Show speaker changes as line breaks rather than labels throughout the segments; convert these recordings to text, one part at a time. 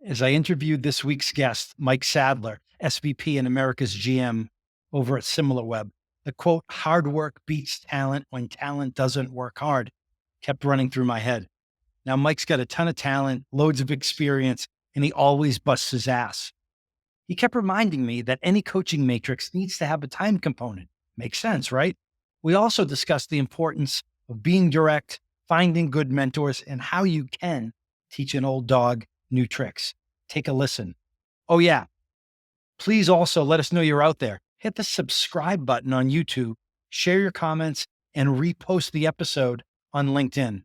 As I interviewed this week's guest, Mike Sadler, SVP and America's GM over at Similarweb, the quote, hard work beats talent when talent doesn't work hard, kept running through my head. Now, Mike's got a ton of talent, loads of experience, and he always busts his ass. He kept reminding me that any coaching matrix needs to have a time component. Makes sense, right? We also discussed the importance of being direct, finding good mentors, and how you can teach an old dog new tricks. Take a listen. Oh, yeah. Please also let us know you're out there. Hit the subscribe button on YouTube, share your comments, and repost the episode on LinkedIn.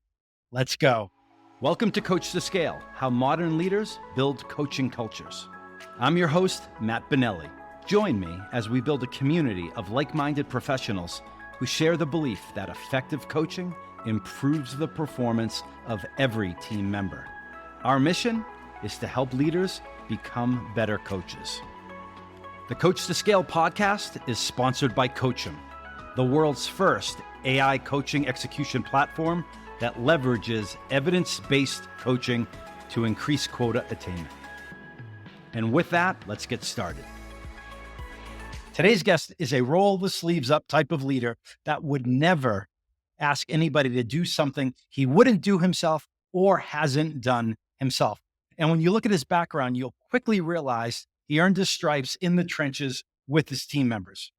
Let's go. Welcome to Coach2Scale, how modern leaders build coaching cultures. I'm your host, Matt Bonelli. Join me as we build a community of like-minded professionals who share the belief that effective coaching improves the performance of every team member. Our mission is to help leaders become better coaches. The Coach2Scale podcast is sponsored by Coachum, the world's first AI coaching execution platform that leverages evidence-based coaching to increase quota attainment. And with that, let's get started. Today's guest is a roll the sleeves up type of leader that would never ask anybody to do something he wouldn't do himself or hasn't done himself. And when you look at his background, you'll quickly realize he earned his stripes in the trenches with his team members.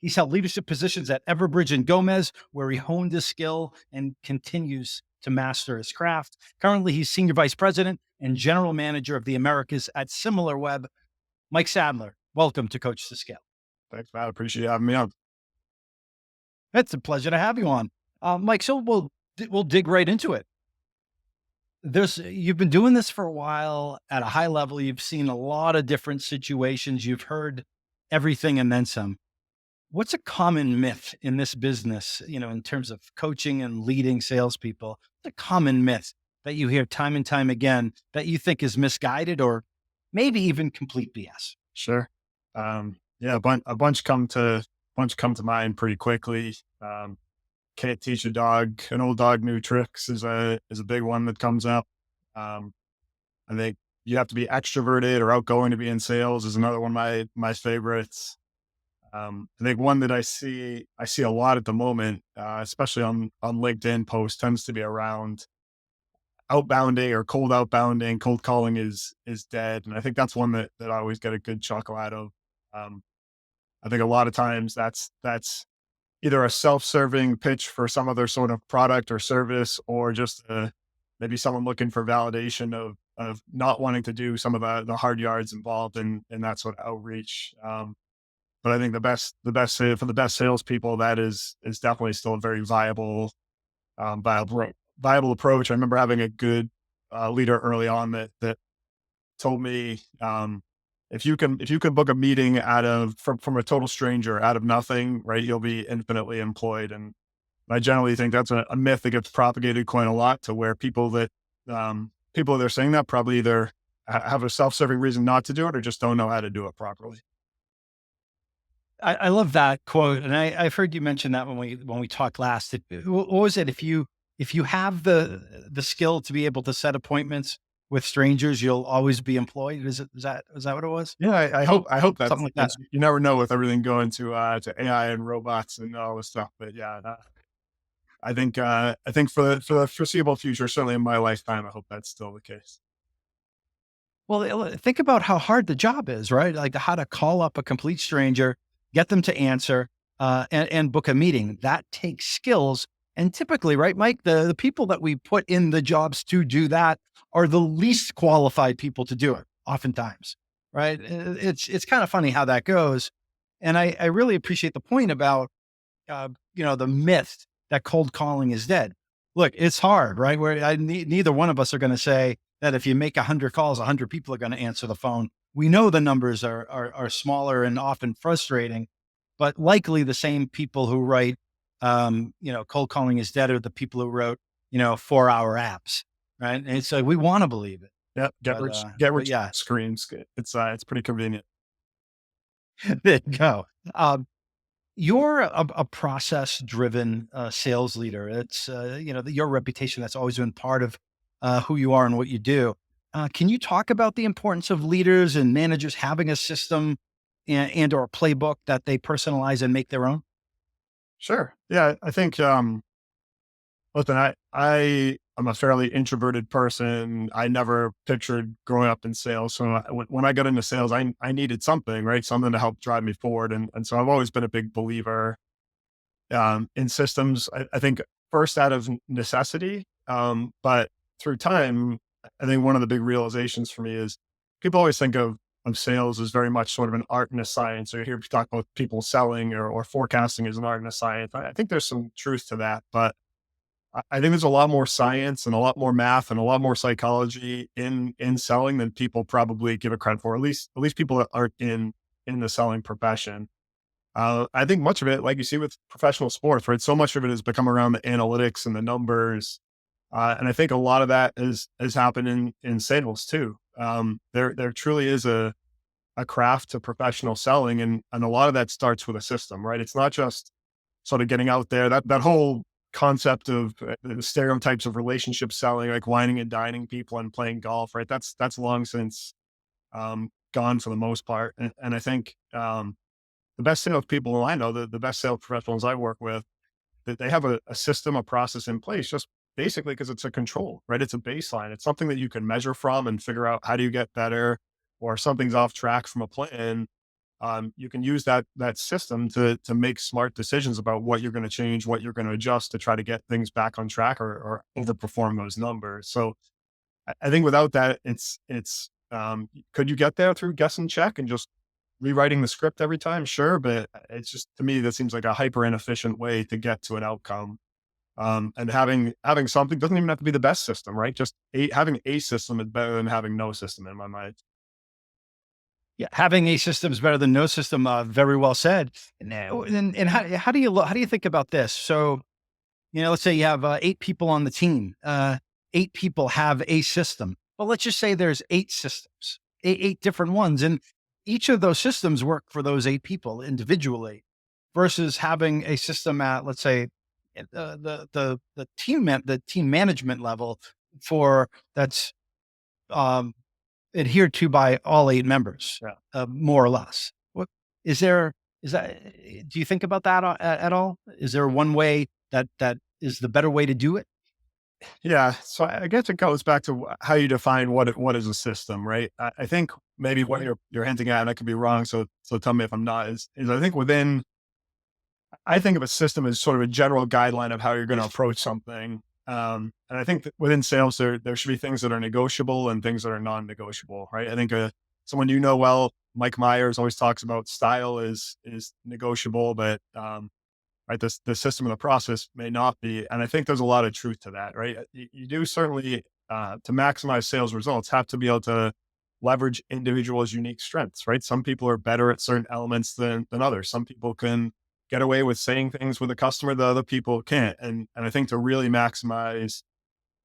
He's held leadership positions at Everbridge and Gomez, where he honed his skill and continues to master his craft. Currently, he's Senior Vice President and General Manager of the Americas at Similarweb. Mike Sadler, welcome to Coach2Scale.
Thanks, Matt. Appreciate you having me on.
It's a pleasure to have you on. Mike, so we'll dig right into it. You've been doing this for a while at a high level. You've seen a lot of different situations. You've heard everything and then some. What's a common myth in this business, in terms of coaching and leading salespeople? What's a common myth that you hear time and time again that you think is misguided or maybe even complete BS?
Sure. A bunch come to mind pretty quickly. Can't teach an old dog new tricks is a big one that comes up. I think you have to be extroverted or outgoing to be in sales is another one of my favorites. I think one that I see a lot at the moment, especially on LinkedIn posts, tends to be around outbounding or cold outbounding. Cold calling is dead. And I think that's one that I always get a good chuckle out of. I think a lot of times that's either a self-serving pitch for some other sort of product or service, or just maybe someone looking for validation of not wanting to do some of the hard yards involved in that sort of outreach. But I think for the best salespeople, that is definitely still a very viable approach. I remember having a good leader early on that told me, if you can book a meeting from a total stranger out of nothing, right, you'll be infinitely employed. And I generally think that's a myth that gets propagated quite a lot, to where people that are saying that probably either have a self-serving reason not to do it or just don't know how to do it properly.
I love that quote, and I've heard you mention that when we talked last. What was it? If you have the skill to be able to set appointments with strangers, you'll always be employed. Is that what it was?
Yeah, I hope that's
something like that.
You never know with everything going to AI and robots and all this stuff. But yeah, I think for the foreseeable future, certainly in my lifetime, I hope that's still the case.
Well, think about how hard the job is, right? Like how to call up a complete stranger, get them to answer, and book a meeting. That takes skills. And typically, right, Mike, the people that we put in the jobs to do that are the least qualified people to do it, oftentimes, right? It's kind of funny how that goes. And I really appreciate the point about, the myth that cold calling is dead. Look, it's hard, right? Where neither one of us are going to say that if you make 100 calls, 100 people are going to answer the phone. We know the numbers are smaller and often frustrating, but likely the same people who write, cold calling is dead are the people who wrote, 4-hour apps, right? And so we want to believe it.
Yeah. Get rich screams. It's pretty convenient.
There you go. You're a process-driven sales leader. It's your reputation that's always been part of who you are and what you do. Can you talk about the importance of leaders and managers having a system and or a playbook that they personalize and make their own?
Sure. Yeah, I think listen, I am a fairly introverted person. I never pictured growing up in sales. So when I got into sales, I needed something, right? Something to help drive me forward. And so I've always been a big believer in systems. I think first out of necessity, but through time, I think one of the big realizations for me is people always think of sales as very much sort of an art and a science. Or you hear people talk about people selling or forecasting as an art and a science. I think there's some truth to that, but I think there's a lot more science and a lot more math and a lot more psychology in selling than people probably give it credit for. At least people that aren't in the selling profession. I think much of it, like you see with professional sports, right? So much of it has become around the analytics and the numbers, and I think a lot of that has happened in sales too. There truly is a craft to professional selling, and a lot of that starts with a system, right? It's not just sort of getting out there. That whole concept of the stereotypes of relationship selling, like wining and dining people and playing golf, right? That's long since gone for the most part, and I think the best salespeople I know, the best sales professionals I work with, that they have a system, a process in place, just basically because it's a control, right? It's a baseline. It's something that you can measure from and figure out how do you get better, or if something's off track from a plan. You can use that system to make smart decisions about what you're going to change, what you're going to adjust to try to get things back on track or overperform those numbers. So I think without that, could you get there through guess and check and just rewriting the script every time? Sure, but it's just to me that seems like a hyper inefficient way to get to an outcome. And having something doesn't even have to be the best system, right? Just having a system is better than having no system in my mind.
Yeah, having a system is better than no system. Very well said. And how do you how do you think about this? So, let's say you have 8 people on the team. 8 people have a system. Well, let's just say there's 8 systems, eight different ones, and each of those systems work for those 8 people individually, versus having a system at, let's say, the team management level for that's um, adhered to by all 8 members,
Yeah.
more or less. What is there? Is that? Do you think about that at all? Is there one way that is the better way to do it?
Yeah. So I guess it goes back to how you define what is a system, right? I think maybe what you're hinting at, and I could be wrong. So tell me if I'm not. Is I think I think of a system as sort of a general guideline of how you're going to approach something. And I think that within sales, there should be things that are negotiable and things that are non-negotiable, right? I think someone well, Mike Myers, always talks about style is negotiable, but right, the system and the process may not be. And I think there's a lot of truth to that, right? You do certainly to maximize sales results have to be able to leverage individuals' unique strengths, right? Some people are better at certain elements than others. Some people can get away with saying things with a customer that other people can't. And I think to really maximize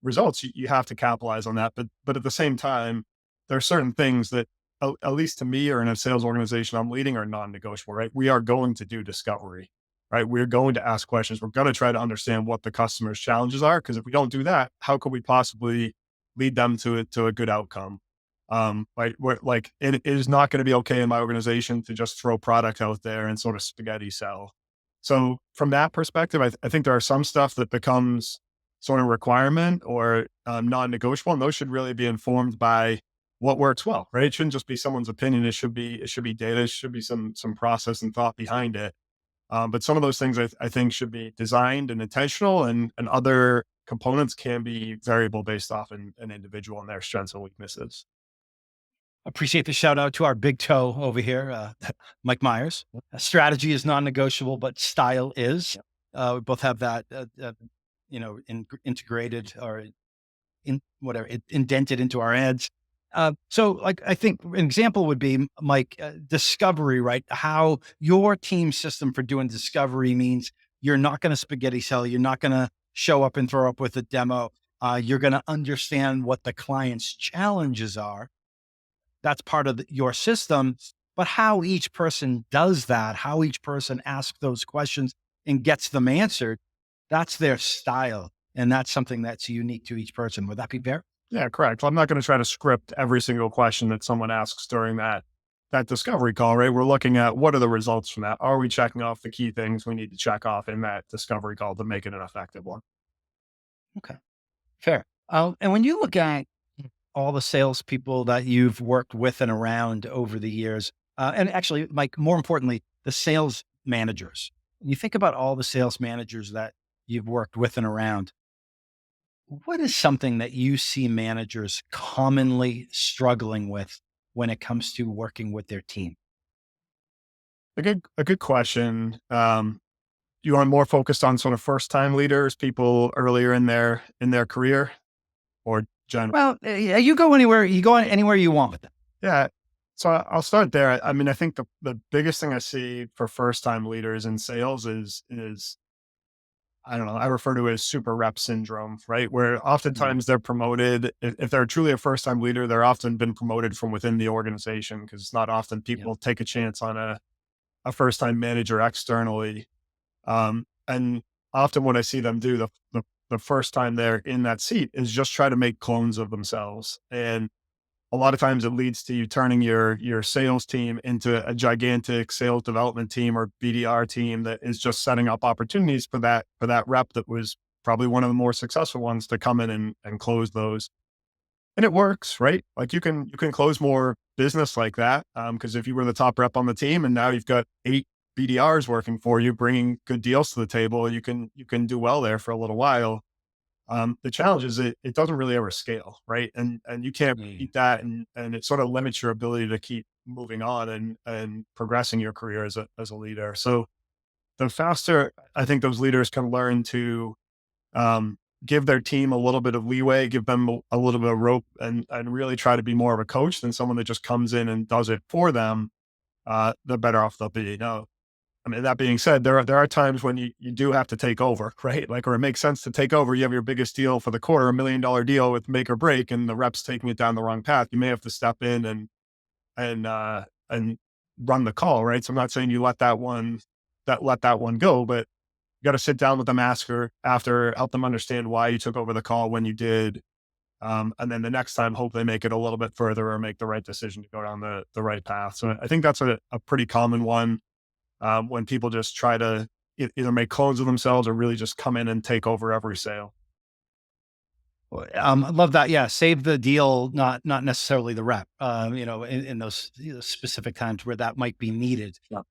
results, you have to capitalize on that. But at the same time, there are certain things that, at least to me or in a sales organization I'm leading, are non-negotiable, right? We are going to do discovery, right? We're going to ask questions. We're going to try to understand what the customer's challenges are. Because if we don't do that, how could we possibly lead them to a good outcome? Like it is not going to be okay in my organization to just throw product out there and sort of spaghetti sell. So from that perspective, I think there are some stuff that becomes sort of requirement or non-negotiable, and those should really be informed by what works well, right? It shouldn't just be someone's opinion. It should be data. It should be some process and thought behind it. But some of those things I think should be designed and intentional, and other components can be variable based off an individual and their strengths and weaknesses.
Appreciate the shout out to our big toe over here, Mike Myers. Strategy is non-negotiable, but style is.
Yep.
We both have that, integrated or in whatever indented into our heads. So, like, I think an example would be, Mike, discovery, right? How your team system for doing discovery means you're not going to spaghetti sell. You're not going to show up and throw up with a demo. You're going to understand what the client's challenges are. That's part of your system. But how each person does that, how each person asks those questions and gets them answered, that's their style. And that's something that's unique to each person. Would that be fair?
Yeah, correct. I'm not going to try to script every single question that someone asks during that discovery call, right? We're looking at what are the results from that? Are we checking off the key things we need to check off in that discovery call to make it an effective one?
Okay, fair. And when you look at all the salespeople that you've worked with and around over the years, and actually, Mike, more importantly, the sales managers. When you think about all the sales managers that you've worked with and around, what is something that you see managers commonly struggling with when it comes to working with their team?
A good question. You are more focused on sort of first time leaders, people earlier in their career, or general?
Well, yeah, you go anywhere. You go anywhere you want with them.
Yeah. So I'll start there. I mean, I think the biggest thing I see for first time leaders in sales is I don't know, I refer to it as super rep syndrome, right? Where
Mm,
oftentimes they're promoted. If they're truly a first time leader, they're often been promoted from within the organization because it's not often
yep.
people take a chance on a first time manager externally. And often what I see them do the first time they're in that seat is just try to make clones of themselves. And a lot of times it leads to you turning your sales team into a gigantic sales development team or BDR team that is just setting up opportunities for that rep that was probably one of the more successful ones to come in and close those. And it works, right? Like you can close more business like that. Because if you were the top rep on the team and now you've got 8 BDRs working for you, bringing good deals to the table, you can do well there for a little while. The challenge is it doesn't really ever scale, right? And you can't
Mm.
beat that, and it sort of limits your ability to keep moving on and progressing your career as a leader. So the faster I think those leaders can learn to give their team a little bit of leeway, give them a little bit of rope, and really try to be more of a coach than someone that just comes in and does it for them, the better off they'll be. Now, I mean, that being said, there are times when you do have to take over, right? Like, or it makes sense to take over. You have your biggest deal for the quarter, $1 million deal with make or break, and the reps taking it down the wrong path. You may have to step in and run the call, right? So I'm not saying you let that one go, but you got to sit down with them, after, help them understand why you took over the call when you did, and then the next time, hope they make it a little bit further or make the right decision to go down the right path. So I think that's a pretty common one, when people just try to either make clones of themselves or really just come in and take over every sale.
I love that. Yeah, save the deal, not necessarily the rep. In those specific times where that might be needed.
Yeah.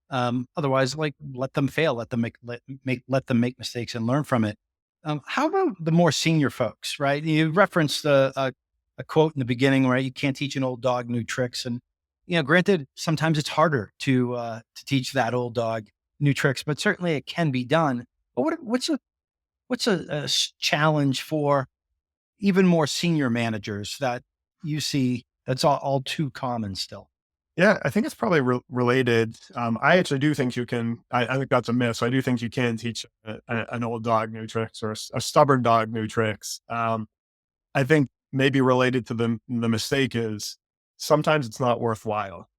Otherwise, like let them fail, let them make mistakes and learn from it. How about the more senior folks? Right, you referenced a quote in the beginning, right? You can't teach an old dog new tricks, and granted, sometimes it's harder to teach that old dog new tricks, but certainly it can be done. But what's a challenge for even more senior managers that you see that's all too common still?
Yeah, I think it's probably related. I actually do think you can. I think that's a myth. So I do think you can teach an old dog new tricks or a stubborn dog new tricks. I think maybe related to the mistake is sometimes it's not worthwhile.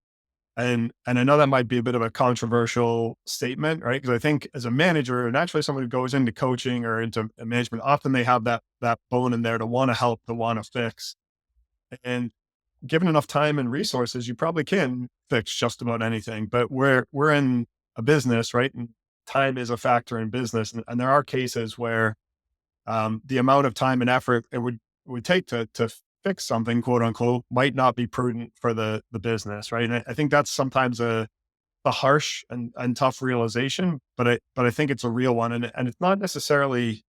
And I know that might be a bit of a controversial statement, right? Because I think as a manager, and actually someone who goes into coaching or into management, often they have that bone in there to want to help, to want to fix. And given enough time and resources, you probably can fix just about anything. But we're in a business, right? And time is a factor in business. And there are cases where, the amount of time and effort it would take to fix something, quote unquote, might not be prudent for the business, right? And I think that's sometimes a harsh and tough realization, but I think it's a real one, and it's not necessarily,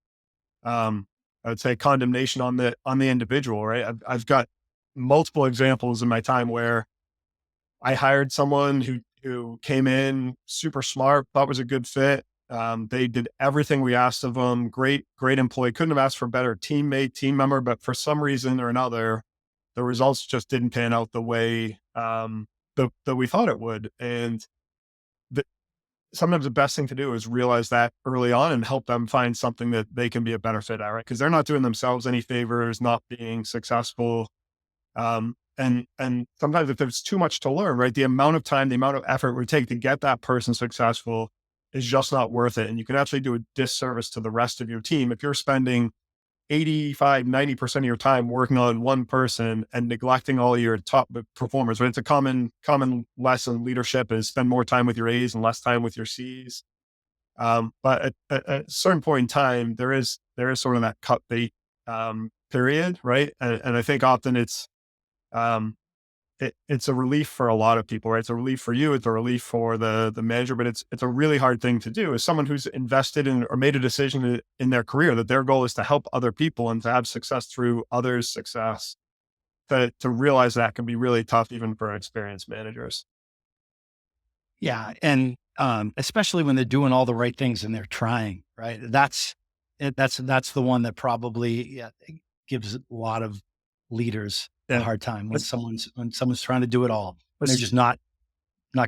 I would say, condemnation on the individual, right? I've got multiple examples in my time where I hired someone who came in super smart, thought was a good fit. They did everything we asked of them. Great employee. Couldn't have asked for a better team member, but for some reason or another, the results just didn't pan out the way, that we thought it would. And the, sometimes the best thing to do is realize that early on and help them find something that they can be a better fit at, right? Because they're not doing themselves any favors, not being successful. And sometimes if there's too much to learn, right, the amount of time, the amount of effort it would take to get that person successful is just not worth it. And you can actually do a disservice to the rest of your team if you're spending 85, 90% of your time working on one person and neglecting all your top performers, right? It's a common lesson in leadership is spend more time with your A's and less time with your C's. But at a certain point in time, there is sort of that cut bait period, right? And I think often um, it's a relief for a lot of people, right? It's a relief for you. It's a relief for the manager, but it's a really hard thing to do as someone who's invested in or made a decision in their career that their goal is to help other people and to have success through others' success. To realize that can be really tough, even for experienced managers.
Yeah. And especially when they're doing all the right things and they're trying, right? That's the one that probably, yeah, gives a lot of leaders a
Yeah.
hard time when
But,
someone's trying to do it all and they're
but
just not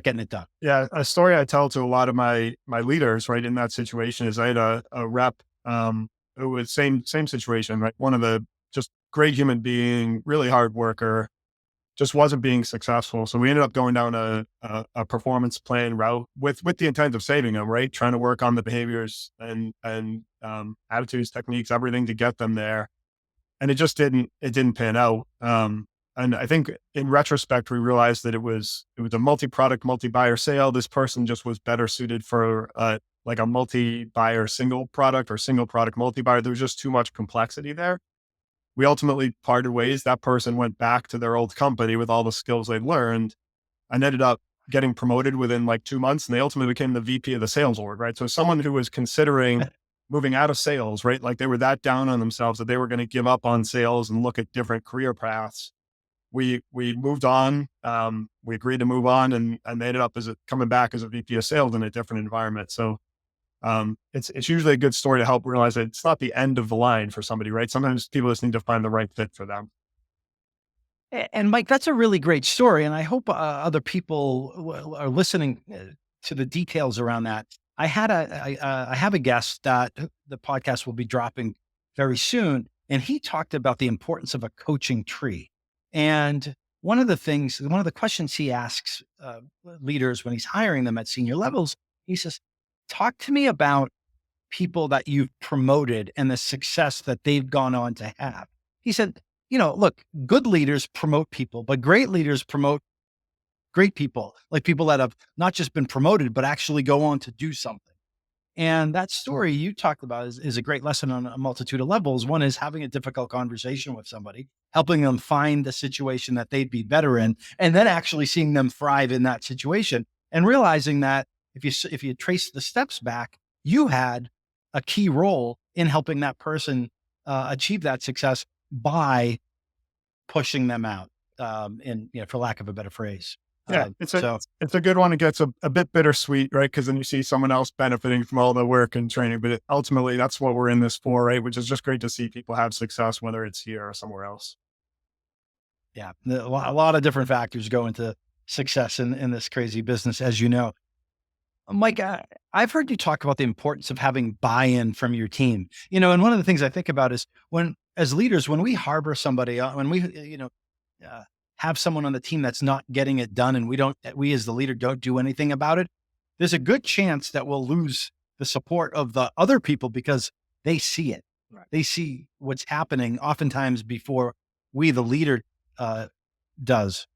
getting it done.
yeah, a story I tell to a lot of my leaders, right, in that situation is I had a rep who was same situation, right? One of the just great human being, really hard worker, just wasn't being successful. So we ended up going down a performance plan route with the intent of saving him, right? Trying to work on the behaviors and attitudes, techniques, everything to get them there. And it didn't pan out. And I think in retrospect, we realized that it was a multi-product, multi-buyer sale. This person just was better suited for like a multi-buyer single product or single product multi-buyer. There was just too much complexity there. We ultimately parted ways. That person went back to their old company with all the skills they'd learned and ended up getting promoted within like 2 months. And they ultimately became the VP of the sales org, right? So someone who was considering moving out of sales, right? Like they were that down on themselves that they were going to give up on sales and look at different career paths. We moved on. We agreed to move on, and they ended up coming back as a VP of sales in a different environment. So it's usually a good story to help realize that it's not the end of the line for somebody, right? Sometimes people just need to find the right fit for them.
And Mike, that's a really great story, and I hope other people are listening to the details around that. I have a guest that the podcast will be dropping very soon, and he talked about the importance of a coaching tree. And one of the questions he asks leaders when he's hiring them at senior levels, he says, "Talk to me about people that you've promoted and the success that they've gone on to have." He said, look, good leaders promote people, but great leaders promote great people, like people that have not just been promoted, but actually go on to do something. And that story you talked about is a great lesson on a multitude of levels. One is having a difficult conversation with somebody, helping them find the situation that they'd be better in, and then actually seeing them thrive in that situation and realizing that if you trace the steps back, you had a key role in helping that person achieve that success by pushing them out, for lack of a better phrase.
Yeah,
Uh,
it's a
so
it's a good one. It gets a bit bittersweet, right? Because then you see someone else benefiting from all the work and training. But ultimately, that's what we're in this for, right? Which is just great to see people have success, whether it's here or somewhere else.
yeah, a lot of different factors go into success in this crazy business, as you know. Mike, I've heard you talk about the importance of having buy-in from your team. And one of the things I think about is as leaders, when we harbor somebody, when we, uh, have someone on the team that's not getting it done, and we as the leader don't do anything about it, there's a good chance that we'll lose the support of the other people because they see it.
Right.
They see what's happening oftentimes before we, the leader, uh, does.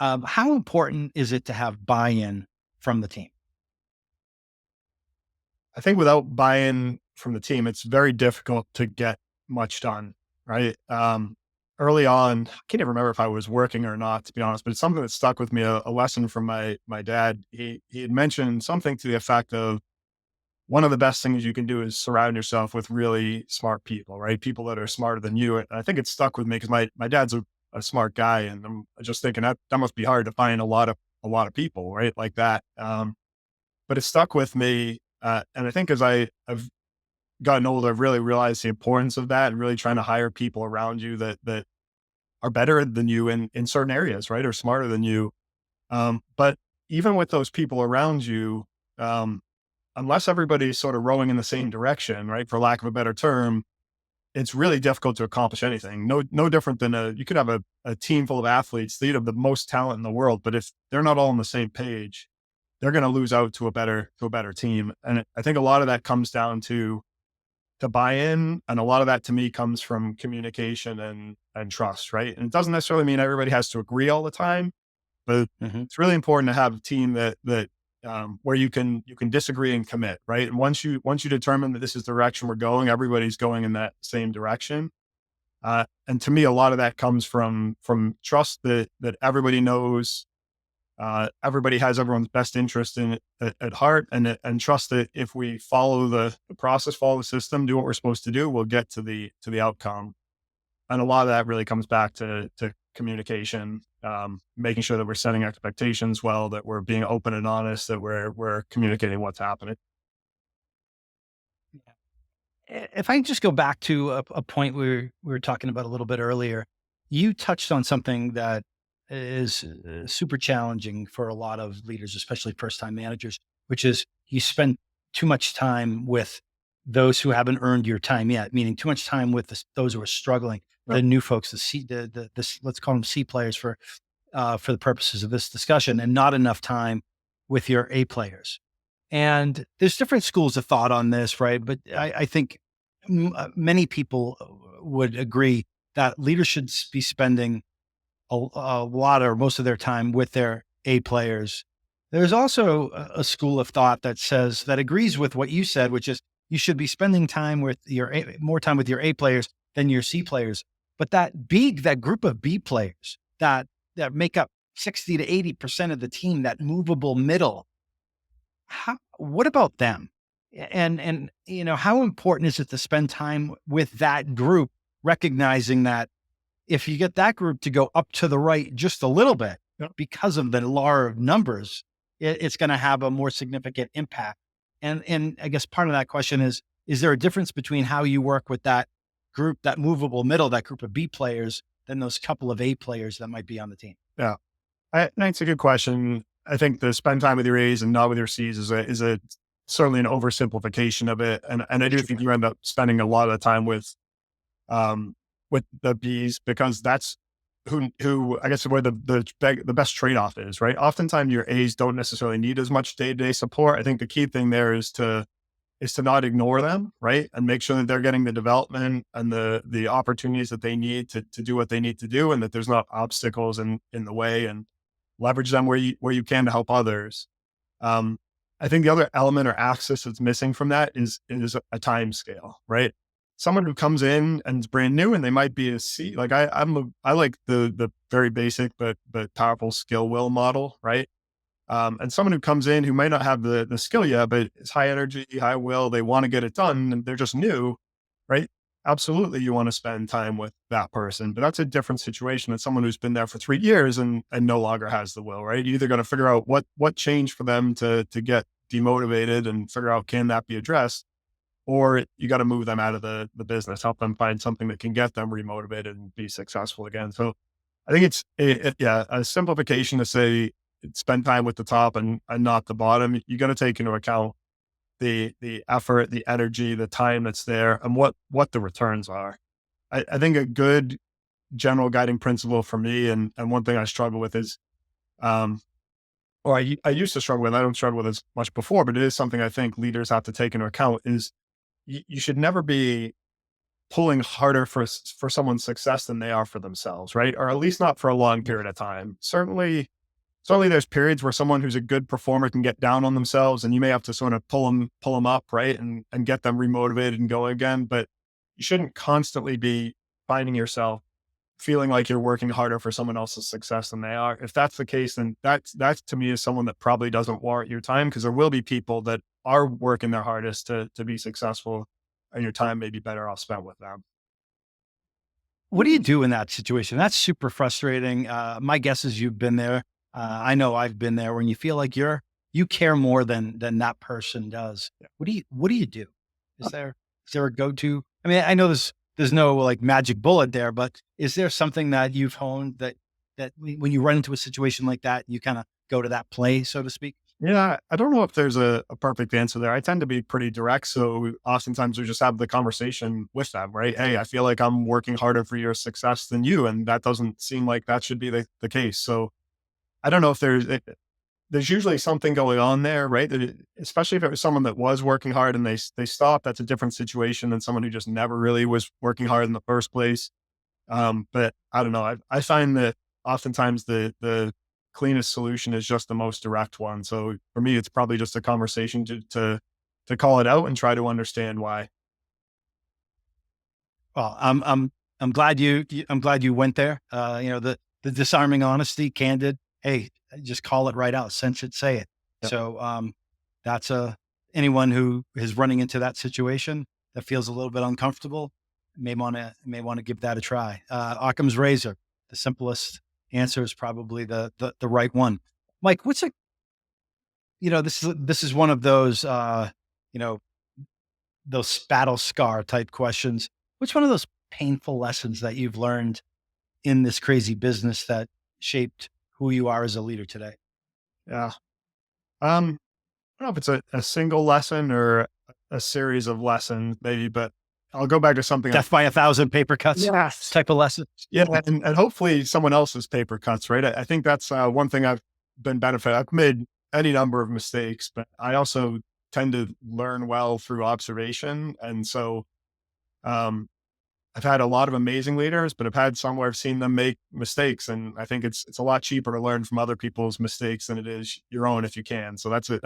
How important is it to have buy-in from the team?
I think without buy-in from the team, it's very difficult to get much done, right? Early on, I can't even remember if I was working or not, to be honest, but it's something that stuck with me. A lesson from my dad. He had mentioned something to the effect of one of the best things you can do is surround yourself with really smart people, right? People that are smarter than you. And I think it stuck with me because my dad's a smart guy, and I'm just thinking that must be hard to find a lot of people, right, like that. But it stuck with me. And I think as I've gotten older, I've really realized the importance of that and really trying to hire people around you that are better than you in certain areas, right? Or smarter than you. But even with those people around you, um, unless everybody's sort of rowing in the same direction, right? For lack of a better term, it's really difficult to accomplish anything. No different than you could have a team full of athletes, they have the most talent in the world, but if they're not all on the same page, they're going to lose out to a better team. And I think a lot of that comes down to to buy in. And a lot of that to me comes from communication and trust, right? And it doesn't necessarily mean everybody has to agree all the time, but
Mhm.
it's really important to have a team that where you can disagree and commit, right? And once you determine that this is the direction we're going, everybody's going in that same direction. And to me, a lot of that comes from trust that everybody knows, everybody has everyone's best interest at heart, and trust that if we follow the process, follow the system, do what we're supposed to do, we'll get to the outcome. And a lot of that really comes back to communication, making sure that we're setting expectations well, that we're being open and honest, that we're communicating what's happening.
If I just go back to a point we were talking about a little bit earlier, you touched on something that is super challenging for a lot of leaders, especially first time managers, which is you spend too much time with those who haven't earned your time yet, meaning too much time with those who are struggling, the
Yep.
new folks, let's call them C players for the purposes of this discussion, and not enough time with your A players. And there's different schools of thought on this, right? But I think many people would agree that leaders should be spending a lot or most of their time with their A players. There's also a school of thought that says that agrees with what you said, which is you should be spending time with more time with your A players than your C players. But that group of B players that make up 60 to 80% of the team, that movable middle, what about them? And how important is it to spend time with that group, recognizing that if you get that group to go up to the right just a little bit
Yep.
because of the law of numbers, it's going to have a more significant impact. And I guess part of that question is there a difference between how you work with that group, that movable middle, that group of B players, than those couple of A players that might be on the team?
Yeah. That's a good question. I think the spend time with your A's and not with your C's is a certainly an oversimplification of it. And I do think
Sure.
you end up spending a lot of time with the B's, because that's who I guess where the best trade-off is, right? Oftentimes your A's don't necessarily need as much day-to-day support. I think the key thing there is to not ignore them, right? And make sure that they're getting the development and the opportunities that they need to do what they need to do, and that there's not obstacles in the way, and leverage them where you can to help others. Um, I think the other element or axis that's missing from that is a time scale, right? Someone who comes in and is brand new and they might be a C, like I like the very basic but powerful skill will model, right? And someone who comes in who might not have the skill yet, but it's high energy, high will, they want to get it done, and they're just new, right? Absolutely, you want to spend time with that person, but that's a different situation than someone who's been there for 3 years and no longer has the will, right? You either got to figure out what changed for them to get demotivated and figure out can that be addressed, or you got to move them out of the business, help them find something that can get them remotivated and be successful again. So I think yeah, a simplification to say spend time with the top and not the bottom. You got to take into account the effort, the energy, the time that's there, and what the returns are. I think a good general guiding principle for me, and one thing I struggle with is, um, or I used to struggle with, I don't struggle with as much before, but it is something I think leaders have to take into account is you should never be pulling harder for someone's success than they are for themselves, right? Or at least not for a long period of time. Certainly there's periods where someone who's a good performer can get down on themselves, and you may have to sort of pull them up, right? And get them remotivated and going again. But you shouldn't constantly be finding yourself feeling like you're working harder for someone else's success than they are. If that's the case, then that's to me is someone that probably doesn't warrant your time, because there will be people that are working their hardest to be successful, and your time may be better off spent with them.
What do you do in that situation? That's super frustrating. My guess is you've been there. I know I've been there when you feel like you care more than that person does. What do you do? Is there is there a go-to? I mean, I know there's no like magic bullet there, but is there something that you've honed when you run into a situation like that, you kind of go to that play, so to speak?
Yeah, I don't know if there's a perfect answer there. I tend to be pretty direct. So oftentimes we just have the conversation with them, right? Hey, I feel like I'm working harder for your success than you. And that doesn't seem like that should be the case. So I don't know if there's usually something going on there, right? Especially if it was someone that was working hard and they stopped, that's a different situation than someone who just never really was working hard in the first place. But I don't know. I find that oftentimes the cleanest solution is just the most direct one. So for me, it's probably just a conversation to call it out and try to understand why.
Well, I'm glad I'm glad you went there. The disarming honesty, candid. Hey, just call it right out. Sense it, say it.
Yep.
So that's anyone who is running into that situation that feels a little bit uncomfortable may want to give that a try. Occam's razor, the simplest answer is probably the right one. Mike, what's a this is one of those you know those battle scar type questions. Which one of those painful lessons that you've learned in this crazy business that shaped who you are as a leader today?
Yeah. I don't know if it's a single lesson or a series of lessons, maybe, but I'll go back to something.
Death by a thousand paper cuts
Yes.
type of lesson.
Yeah, and hopefully someone else's paper cuts, right? I think that's one thing I've been benefited. I've made any number of mistakes, but I also tend to learn well through observation. And so um, I've had a lot of amazing leaders, but I've had some where I've seen them make mistakes. And I think it's a lot cheaper to learn from other people's mistakes than it is your own if you can. So that's a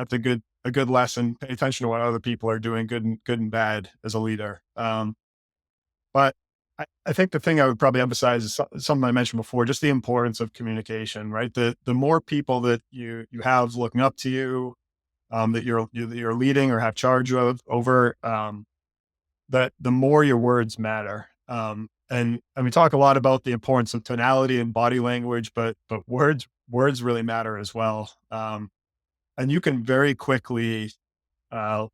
good lesson. Pay attention to what other people are doing, good and bad as a leader. But I think the thing I would probably emphasize is something I mentioned before, just the importance of communication, right? The more people that you have looking up to you, that you're leading or have charge of over, that the more your words matter. And we talk a lot about the importance of tonality and body language, but words really matter as well. And you can very quickly uh,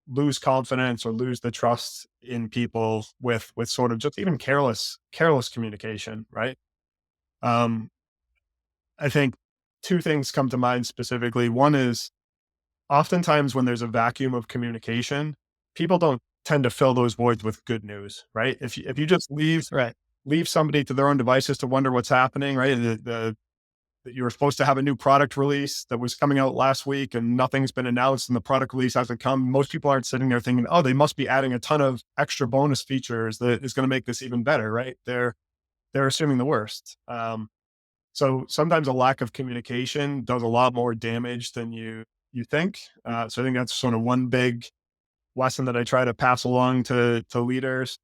lose confidence or lose the trust in people with sort of just even careless communication, right? Um, I think two things come to mind specifically. One is oftentimes when there's a vacuum of communication, people don't tend to fill those voids with good news, right? If you just
Right.
leave somebody to their own devices to wonder what's happening, right? That you were supposed to have a new product release that was coming out last week and nothing's been announced and the product release hasn't come. Most people aren't sitting there thinking, oh, they must be adding a ton of extra bonus features that is going to make this even better, right? They're assuming the worst. So sometimes a lack of communication does a lot more damage than you think. So I think that's sort of one big lesson that I try to pass along to leaders.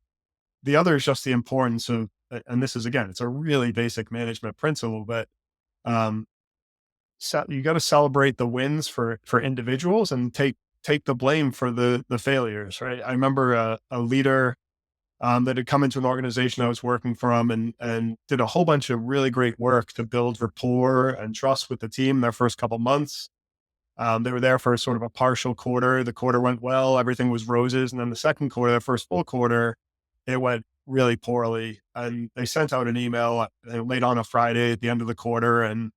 The other is just the importance of, and this is again, it's a really basic management principle, but um, you got to celebrate the wins for individuals and take the blame for the failures, right? I remember a leader that had come into an organization I was working from and did a whole bunch of really great work to build rapport and trust with the team their first couple months. They were there for sort of a partial quarter. The quarter went well, everything was roses, and then the second quarter, the first full quarter, it went really poorly. And they sent out an email late on a Friday at the end of the quarter, and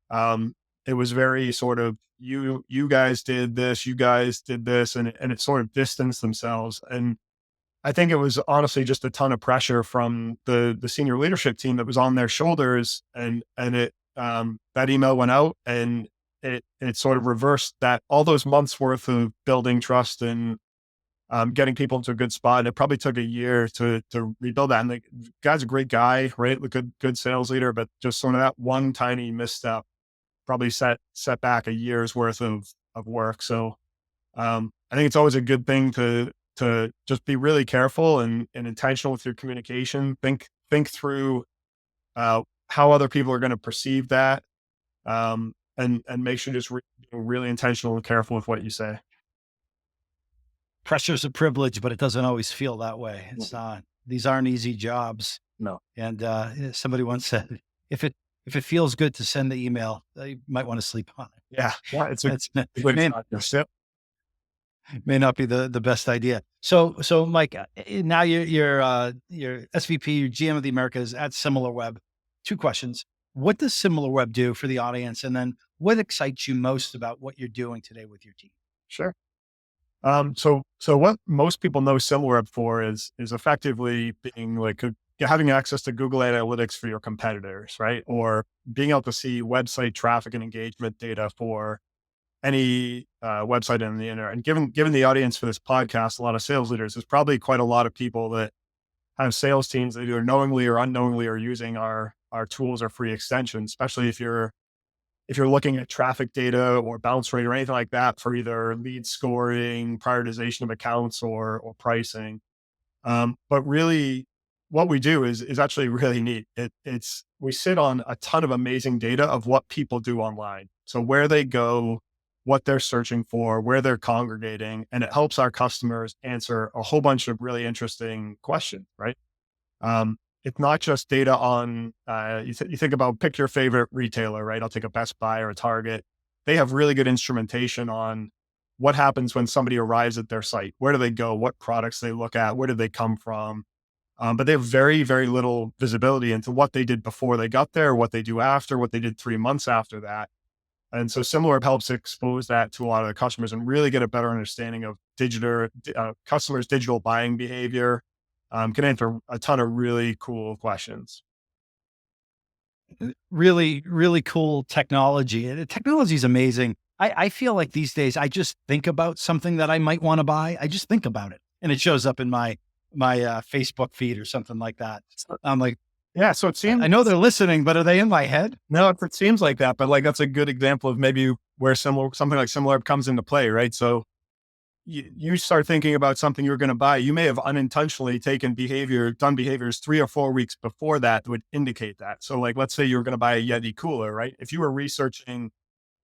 um, it was very sort of you guys did this, you guys did this, and it sort of distanced themselves. And I think it was honestly just a ton of pressure from the senior leadership team that was on their shoulders, and it that email went out, and it sort of reversed that all those months worth of building trust and getting people into a good spot. And it probably took a year to rebuild that. And the guy's a great guy, right? A good sales leader, but just sort of that one tiny misstep probably set back a year's worth of work. So I think it's always a good thing to just be really careful and intentional with your communication. Think through how other people are going to perceive that, and make sure just being really intentional and careful with what you say.
Pressure's a privilege, but it doesn't always feel that way. It's not. These aren't easy jobs.
No.
And somebody once said, if it feels good to send the email, you might want to sleep on it.
Yeah, yeah, it's a
That's
good
man,
yep.
may not be the best idea. So Mike, now you're SVP, you're GM of the Americas at Similarweb. Two questions. What does Similarweb do for the audience? And then what excites you most about what you're doing today with your team?
Sure. So what most people know Similarweb for is effectively being like having access to Google Analytics for your competitors, right? Or being able to see website traffic and engagement data for any website on the internet. And given the audience for this podcast, a lot of sales leaders, there's probably quite a lot of people that have sales teams that either knowingly or unknowingly are using our tools or free extensions, especially if you're looking at traffic data or bounce rate or anything like that for either lead scoring, prioritization of accounts, or pricing. But really, what we do is actually really neat. It's we sit on a ton of amazing data of what people do online. So where they go, what they're searching for, where they're congregating, and it helps our customers answer a whole bunch of really interesting questions, right? It's not just data on, you think about pick your favorite retailer, right? I'll take a Best Buy or a Target. They have really good instrumentation on what happens when somebody arrives at their site. Where do they go? What products they look at? Where did they come from? But they have very, very little visibility into what they did before they got there, what they do after, what they did 3 months after that. And so Similarweb helps expose that to a lot of the customers and really get a better understanding of customers' digital buying behavior. Can answer a ton of really cool questions.
Really, really cool technology. And the technology is amazing. I feel like these days I just think about something that I might want to buy. I just think about it and it shows up in my Facebook feed or something like that. I'm like,
Yeah, so it
I
seems
know they're listening, but are they in my head?
no, it seems like that, but like that's a good example of maybe where something like Similarweb comes into play, right? So you start thinking about something you're going to buy, you may have unintentionally done behaviors 3 or 4 weeks before that would indicate that. So like, let's say you were going to buy a Yeti cooler, right? If you were researching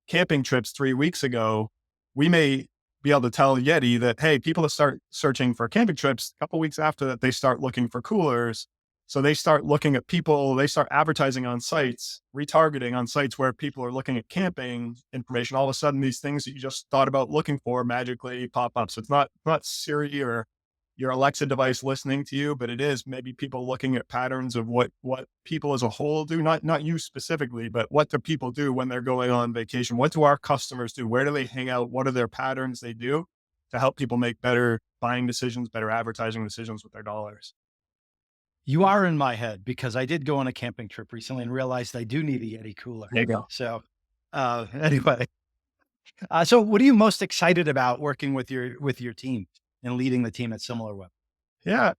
camping trips 3 weeks ago, we may be able to tell Yeti that, hey, people that start searching for camping trips, a couple weeks after that, they start looking for coolers. So they start looking at people, they start advertising on sites, retargeting on sites where people are looking at camping information. All of a sudden, these things that you just thought about looking for magically pop up. So it's not Siri or your Alexa device listening to you, but it is maybe people looking at patterns of what people as a whole do, not you specifically, but what do people do when they're going on vacation? What do our customers do? Where do they hang out? What are their patterns they do to help people make better buying decisions, better advertising decisions with their dollars?
You are in my head because I did go on a camping trip recently and realized I do need a Yeti cooler.
There you go.
So, anyway, so what are you most excited about working with your team and leading the team at Similarweb?
Yeah.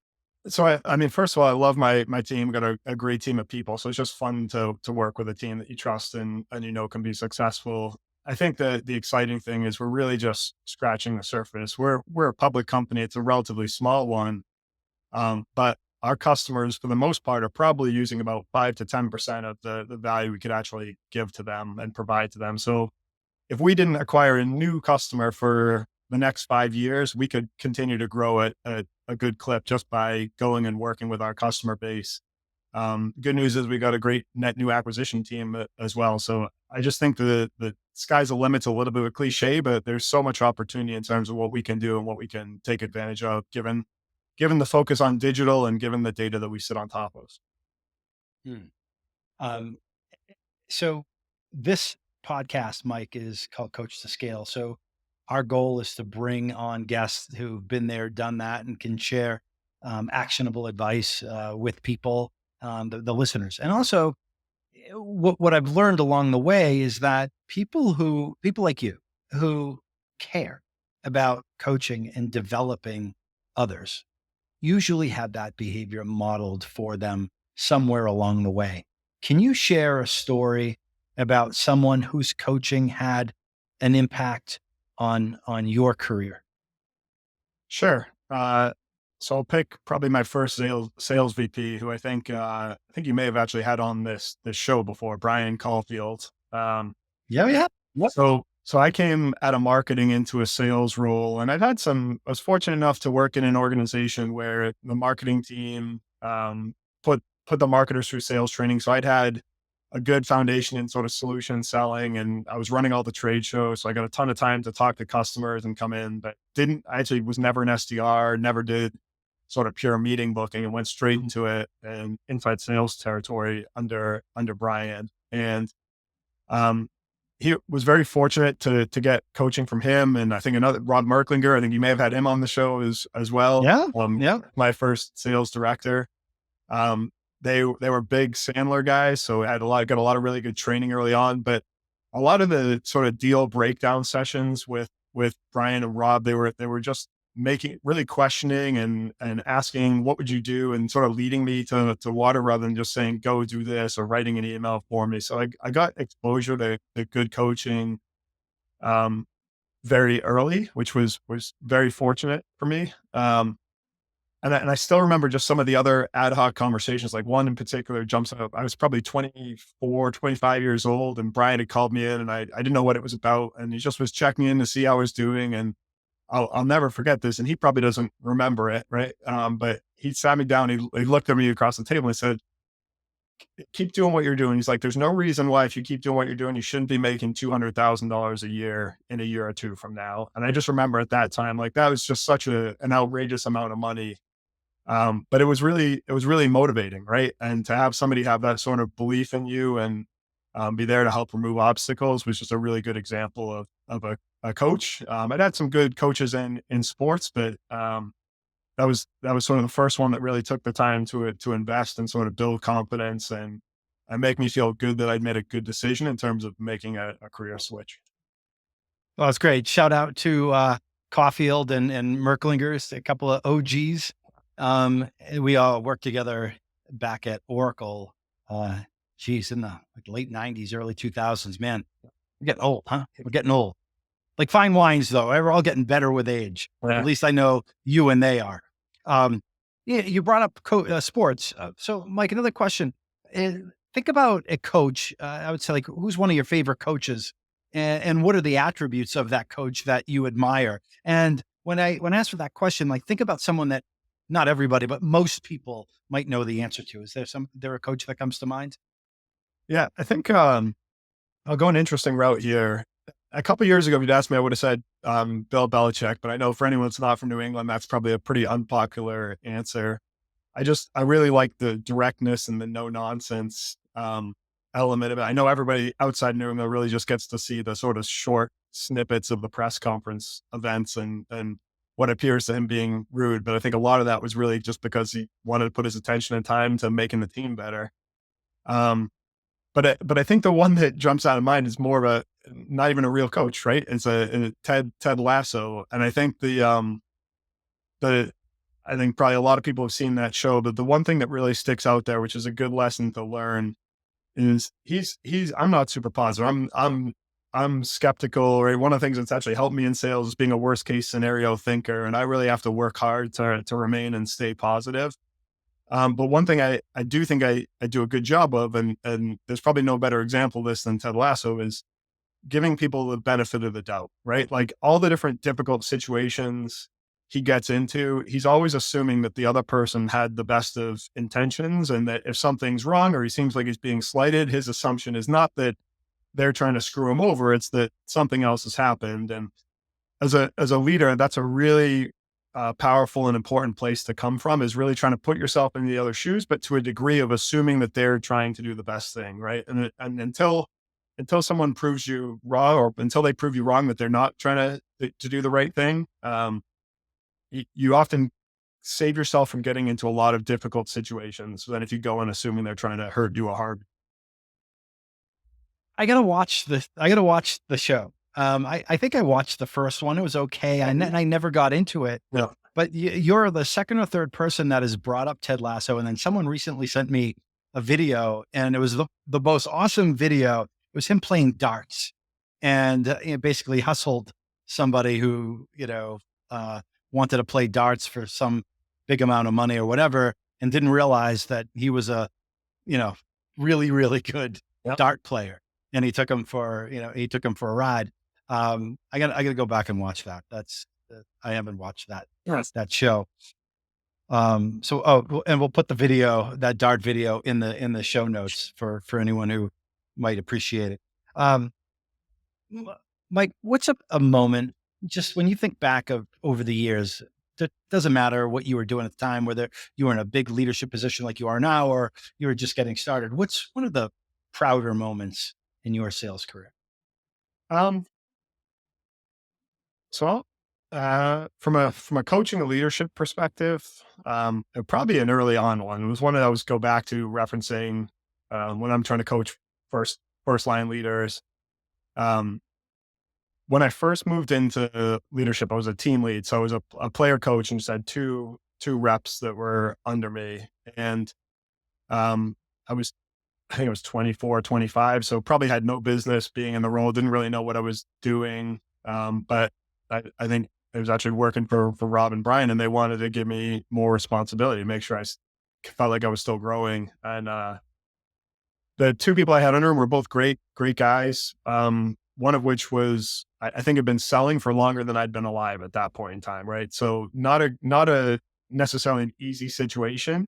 So I mean, first of all, I love my team. Got a great team of people. So it's just fun to work with a team that you trust and you know can be successful. I think that the exciting thing is we're really just scratching the surface. We're a public company. It's a relatively small one. But our customers, for the most part, are probably using about 5 to 10% of the value we could actually give to them and provide to them. So if we didn't acquire a new customer for the next 5 years, we could continue to grow at a good clip just by going and working with our customer base. Good news is we got a great net new acquisition team as well. So I just think the sky's the limit's a little bit of a cliche, but there's so much opportunity in terms of what we can do and what we can take advantage of, given the focus on digital and given the data that we sit on top of.
Hmm. Um, so this podcast, Mike, is called Coach2Scale. So our goal is to bring on guests who've been there, done that, and can share actionable advice with people, the listeners. And also, what I've learned along the way is that people like you who care about coaching and developing others usually have that behavior modeled for them somewhere along the way. Can you share a story about someone whose coaching had an impact on your career?
Sure. So I'll pick probably my first sales VP, who I think you may have actually had on this show before, Brian Caulfield.
Yeah, yeah. Yep.
So I came out of marketing into a sales role, and I was fortunate enough to work in an organization where the marketing team put the marketers through sales training. So I'd had a good foundation in sort of solution selling, and I was running all the trade shows. So I got a ton of time to talk to customers and come in, but I actually was never an SDR, never did sort of pure meeting booking, and went straight into it and inside sales territory under Brian. And he was very fortunate to get coaching from him. And I think another Rob Merklinger, I think you may have had him on the show as well.
Yeah. Yeah.
My first sales director. they were big Sandler guys, so I had got a lot of really good training early on. But a lot of the sort of deal breakdown sessions with Brian and Rob, they were just making really questioning and asking what would you do, and sort of leading me to water rather than just saying go do this or writing an email for me. So I got exposure to good coaching um, very early, which was very fortunate for me. And I still remember just some of the other ad hoc conversations. Like one in particular jumps up. I was probably 24, 25 years old, and Brian had called me in, and I didn't know what it was about. And he just was checking in to see how I was doing. And I'll never forget this. And he probably doesn't remember it. Right. But he sat me down. He looked at me across the table and said, keep doing what you're doing. He's like, there's no reason why, if you keep doing what you're doing, you shouldn't be making $200,000 a year in a year or two from now. And I just remember at that time, like that was just such an outrageous amount of money. But it was really motivating, right? And to have somebody have that sort of belief in you and be there to help remove obstacles was just a really good example of a coach. I'd had some good coaches in sports, but that was sort of the first one that really took the time to invest and sort of build confidence and make me feel good that I'd made a good decision in terms of making a career switch.
Well, that's great. Shout out to Caulfield and Merklingers, a couple of OGs. We all worked together back at Oracle. Uh, Geez, in the late '90s, early 2000s. Man, we're getting old, huh? We're getting old. Like fine wines, though. We're all getting better with age. At
Yeah.
least I know you and they are. Um, yeah, you brought up sports. So, Mike, another question. Uh, Think about a coach. I would say, like, who's one of your favorite coaches, and what are the attributes of that coach that you admire? And when I ask for that question, like, think about someone that not everybody, but most people might know the answer to. Is there a coach that comes to mind?
Yeah. I think I'll go an interesting route here. A couple years ago, if you'd asked me, I would have said Bill Belichick. But I know for anyone that's not from New England, that's probably a pretty unpopular answer. I really like the directness and the no nonsense element of it. I know everybody outside New England really just gets to see the sort of short snippets of the press conference events and what appears to him being rude. But I think a lot of that was really just because he wanted to put his attention and time to making the team better. Um, but I think the one that jumps out of mind is more of a not even a real coach, right? It's a Ted Lasso, and I think the I think probably a lot of people have seen that show. But the one thing that really sticks out there, which is a good lesson to learn, is he's I'm not super positive. I'm skeptical. Right, one of the things that's actually helped me in sales is being a worst case scenario thinker, and I really have to work hard to remain and stay positive. But one thing I do think I do a good job of, and there's probably no better example of this than Ted Lasso, is giving people the benefit of the doubt, right? Like all the different difficult situations he gets into, he's always assuming that the other person had the best of intentions, and that if something's wrong or he seems like he's being slighted, his assumption is not that they're trying to screw him over, it's that something else has happened. And as a leader, that's a really powerful and important place to come from, is really trying to put yourself in the other shoes, but to a degree of assuming that they're trying to do the best thing, right? And until someone proves you wrong, or until they prove you wrong that they're not trying to do the right thing, you often save yourself from getting into a lot of difficult situations than if you go in assuming they're trying to hurt you or harm.
I gotta watch the show. I think I watched the first one. It was okay. I never got into it.
You. Yeah.
But you're the second or third person that has brought up Ted Lasso, and then someone recently sent me a video, and it was the most awesome video. It was him playing darts, and basically hustled somebody who wanted to play darts for some big amount of money or whatever, and didn't realize that he was a you know really good
Yep.
dart player, and he took him for a ride. I gotta go back and watch that. I haven't watched
Yes.
that show. And we'll put that dart video in the show notes for anyone who might appreciate it. Um, M- Mike, what's a moment just when you think back of over the years? It doesn't matter what you were doing at the time, whether you were in a big leadership position like you are now, or you were just getting started. What's one of the prouder moments in your sales career?
Um, so From a coaching and leadership perspective, probably an early on one. It was one that I always go back to referencing when I'm trying to coach first line leaders. Um, when I first moved into leadership, I was a team lead, so I was a player coach and just had two reps that were under me, and um, I was I think I was 24, 25, so probably had no business being in the role. Didn't really know what I was doing, but I think I was actually working for Rob and Brian, and they wanted to give me more responsibility, make sure felt like I was still growing. And the two people I had under them were both great guys. One of which was I think had been selling for longer than I'd been alive at that point in time, right? So not a necessarily an easy situation.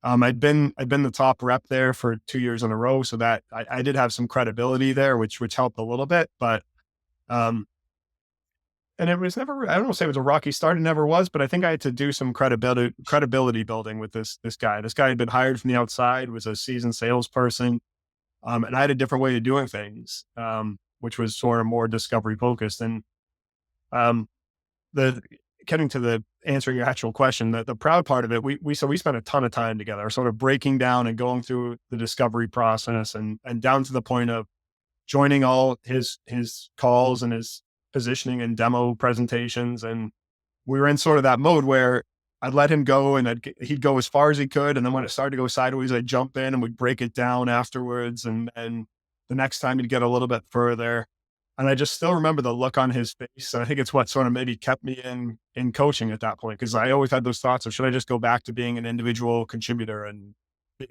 I'd been the top rep there for 2 years in a row, so that I did have some credibility there, which helped a little bit. But um, and it was never, I don't want to say it was a rocky start. It never was, but I think I had to do some credibility building with this guy. This guy had been hired from the outside, was a seasoned salesperson, and I had a different way of doing things, which was sort of more discovery focused. And um, the getting to the answering your actual question, the proud part of it, we spent a ton of time together, sort of breaking down and going through the discovery process, and down to the point of joining all his calls and his positioning and demo presentations. And we were in sort of that mode where I'd let him go and he'd go as far as he could. And then when it started to go sideways, I'd jump in and we'd break it down afterwards. And the next time he'd get a little bit further. And I just still remember the look on his face. And I think it's what sort of maybe kept me in coaching at that point. Cause I always had those thoughts of, should I just go back to being an individual contributor and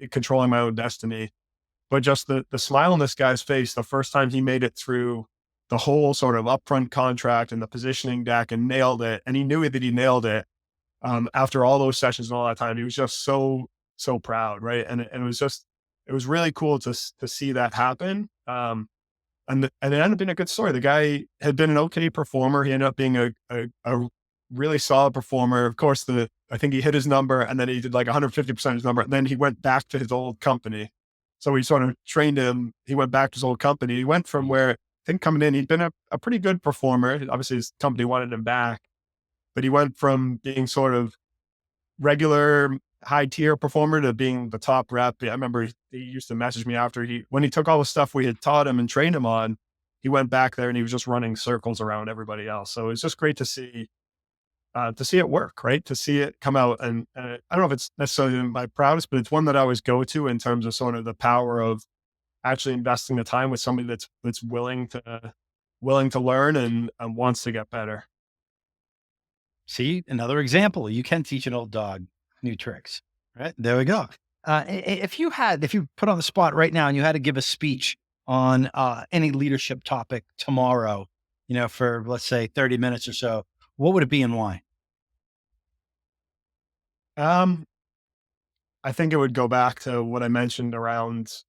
controlling my own destiny? But just the smile on this guy's face, the first time he made it through the whole sort of upfront contract and the positioning deck and nailed it. And he knew that he nailed it. After all those sessions and all that time, he was just so proud. Right. And it was really cool to see that happen. And it ended up being a good story. The guy had been an okay performer. He ended up being a really solid performer. Of course, I think he hit his number and then he did like 150% of his number. And then he went back to his old company. So we sort of trained him. He went back to his old company. He went from where I think coming in, he'd been a pretty good performer. Obviously, his company wanted him back, but he went from being sort of regular high tier performer to being the top rep. I remember he used to message me after when he took all the stuff we had taught him and trained him on, he went back there and he was just running circles around everybody else. So it's just great to see it work, right? To see it come out. And I don't know if it's necessarily my proudest, but it's one that I always go to in terms of sort of the power of actually investing the time with somebody that's willing to learn and wants to get better.
See, another example. You can teach an old dog new tricks, right? There we go. If you put on the spot right now and you had to give a speech on any leadership topic tomorrow, for let's say 30 minutes or so, what would it be and why?
Um, I think it would go back to what I mentioned around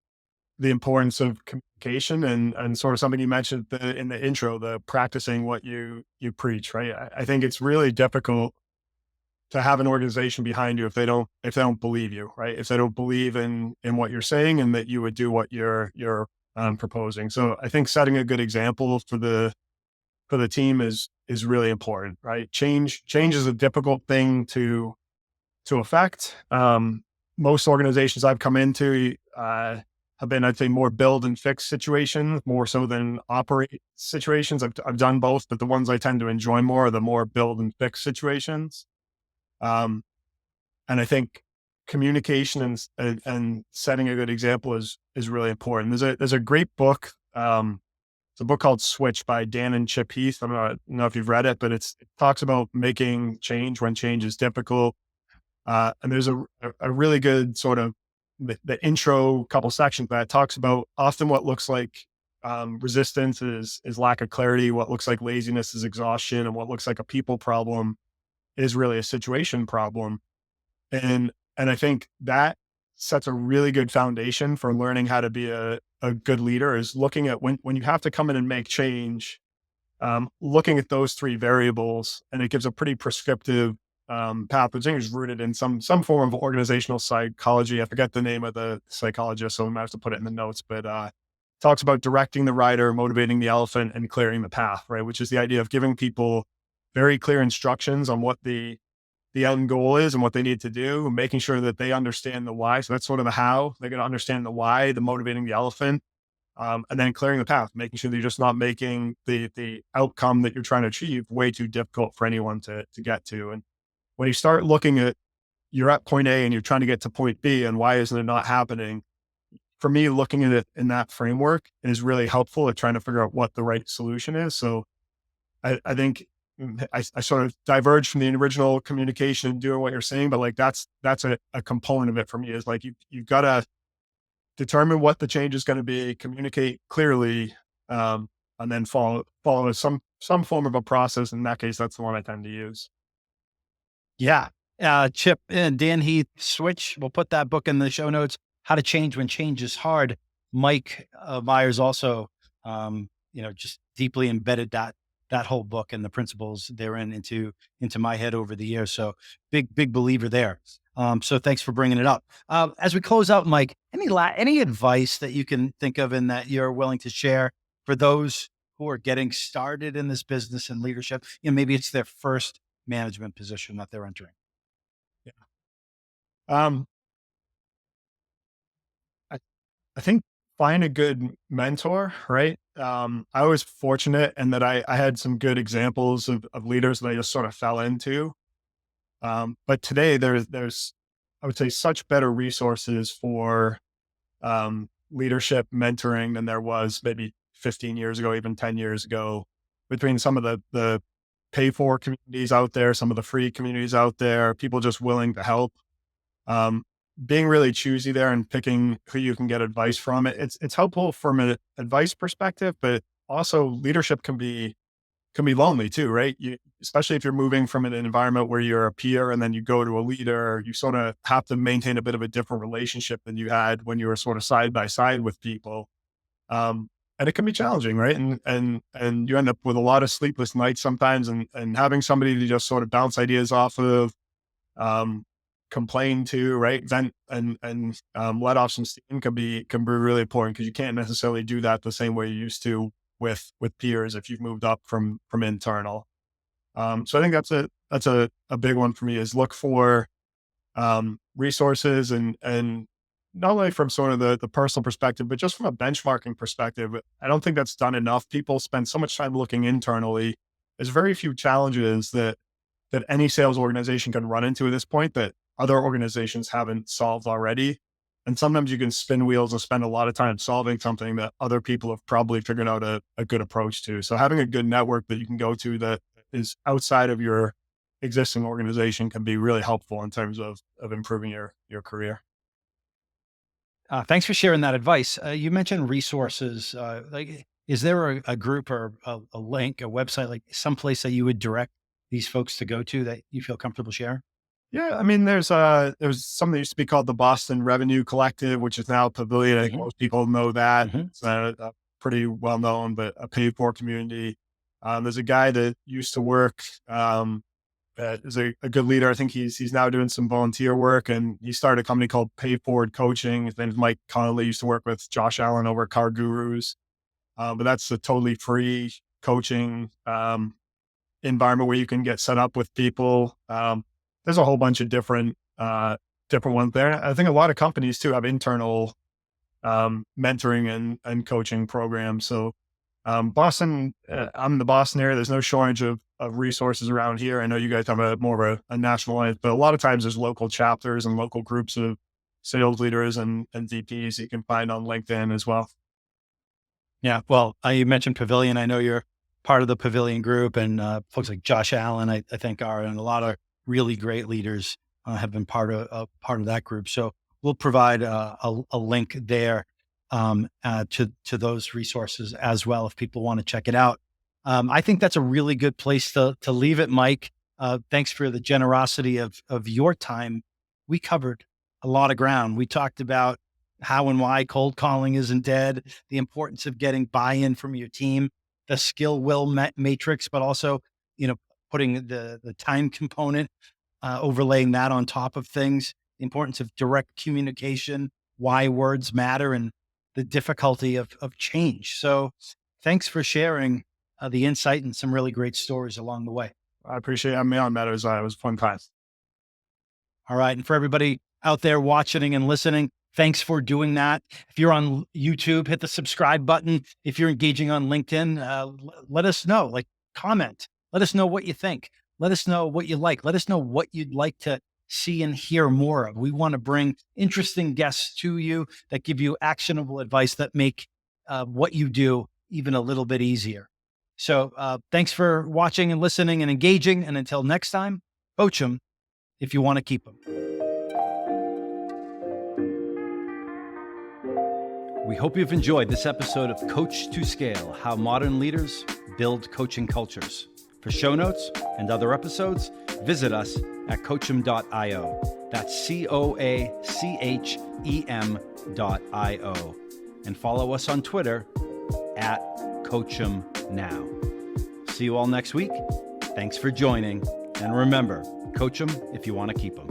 the importance of communication and sort of something you mentioned in the intro, the practicing what you preach, right? I think it's really difficult to have an organization behind you if they don't believe you, right? If they don't believe in what you're saying and that you would do what you're proposing. So I think setting a good example for the team is really important, right? Change is a difficult thing to affect. Most organizations I've come into have been, I'd say, more build and fix situations, more so than operate situations. I've done both, but the ones I tend to enjoy more are the more build and fix situations. Um, and I think communication and setting a good example is really important. There's a great book. It's a book called Switch by Dan and Chip Heath. I don't know if you've read it, but it talks about making change when change is difficult. And there's a really good sort of the intro couple sections that talks about often what looks like resistance is lack of clarity. What looks like laziness is exhaustion, and what looks like a people problem is really a situation problem. And I think that sets a really good foundation for learning how to be a good leader, is looking at when you have to come in and make change, looking at those three variables, and it gives a pretty prescriptive path, which I think is rooted in some form of organizational psychology. I forget the name of the psychologist, so we might have to put it in the notes, but talks about directing the rider, motivating the elephant, and clearing the path, right? Which is the idea of giving people very clear instructions on what the end goal is and what they need to do, making sure that they understand the why. So that's sort of the how. They're going to understand the why, the motivating the elephant, and then clearing the path, making sure that you're just not making the outcome that you're trying to achieve way too difficult for anyone to get to. And when you start looking at, you're at point A and you're trying to get to point B, and why isn't it not happening? For me, looking at it in that framework is really helpful at trying to figure out what the right solution is. So I think I sort of diverged from the original communication doing what you're saying, but like that's a component of it for me, is like you've got to determine what the change is going to be, communicate clearly, and then follow some form of a process. In that case, that's the one I tend to use.
Yeah. Chip and Dan Heath Switch. We'll put that book in the show notes. How to Change When Change is Hard. Mike Myers also, just deeply embedded that whole book and the principles therein into my head over the years. So big believer there. So thanks for bringing it up. As we close out, Mike, any advice that you can think of and that you're willing to share for those who are getting started in this business and leadership? Maybe it's their first management position that they're entering.
Yeah. Um, I, I think find a good mentor, right? I was fortunate in that I had some good examples of leaders that I just sort of fell into. But today there's, I would say, such better resources for leadership mentoring than there was maybe 15 years ago, even 10 years ago, between some of the pay for communities out there, some of the free communities out there, people just willing to help. Um, Being really choosy there and picking who you can get advice from. It's helpful from an advice perspective, but also leadership can be lonely too, right? Especially if you're moving from an environment where you're a peer and then you go to a leader, you sort of have to maintain a bit of a different relationship than you had when you were sort of side by side with people. And it can be challenging, right? And you end up with a lot of sleepless nights sometimes, and having somebody to just sort of bounce ideas off of, um, complain to, right? Vent and let off some steam can be really important, because you can't necessarily do that the same way you used to with peers if you've moved up from internal. So I think that's a big one for me, is look for resources, and not only from sort of the personal perspective, but just from a benchmarking perspective. I don't think that's done enough. People spend so much time looking internally. There's very few challenges that any sales organization can run into at this point that other organizations haven't solved already. And sometimes you can spin wheels and spend a lot of time solving something that other people have probably figured out a good approach to. So having a good network that you can go to that is outside of your existing organization can be really helpful in terms of improving your career.
Thanks for sharing that advice. You mentioned resources. Is there a group or a link, a website, like someplace that you would direct these folks to go to that you feel comfortable sharing?
Yeah, I mean, there's something that used to be called the Boston Revenue Collective, which is now Pavilion. I think
Hmm.
most people know that.
Hmm.
It's a pretty well known, but a paid for community. There's a guy that used to work, that is a good leader. I think he's now doing some volunteer work, and he started a company called Pay Forward Coaching. His name's Mike Connolly. Used to work with Josh Allen over at Car Gurus, but that's a totally free coaching environment where you can get set up with people. There's a whole bunch of different ones there. I think a lot of companies too have internal mentoring and coaching programs. So Boston, I'm in the Boston area. There's no shortage of resources around here. I know you guys have more of a national audience, but a lot of times there's local chapters and local groups of sales leaders and VPs that you can find on LinkedIn as well.
Yeah. Well, you mentioned Pavilion. I know you're part of the Pavilion group, and folks like Josh Allen, I think, are, and a lot of really great leaders have been part of that group. So we'll provide a link there to those resources as well if people want to check it out. I think that's a really good place to leave it, Mike. Thanks for the generosity of your time. We covered a lot of ground. We talked about how and why cold calling isn't dead, the importance of getting buy-in from your team, the skill will matrix, but also, putting the time component, overlaying that on top of things, the importance of direct communication, why words matter, and the difficulty of change. So thanks for sharing the insight and some really great stories along the way.
I appreciate having me on, Meadows. It was a fun time.
All right. And for everybody out there watching and listening, thanks for doing that. If you're on YouTube, hit the subscribe button. If you're engaging on LinkedIn, let us know, like comment. Let us know what you think. Let us know what you like. Let us know what you'd like to see and hear more of. We want to bring interesting guests to you that give you actionable advice that make what you do even a little bit easier. So thanks for watching and listening and engaging. And until next time, coach them if you want to keep them. We hope you've enjoyed this episode of Coach2Scale, How Modern Leaders Build Coaching Cultures. For show notes and other episodes, visit us at coachem.io. That's COACHEM.io. And follow us on Twitter at CoachemNow. See you all next week. Thanks for joining. And remember, coach them if you want to keep them.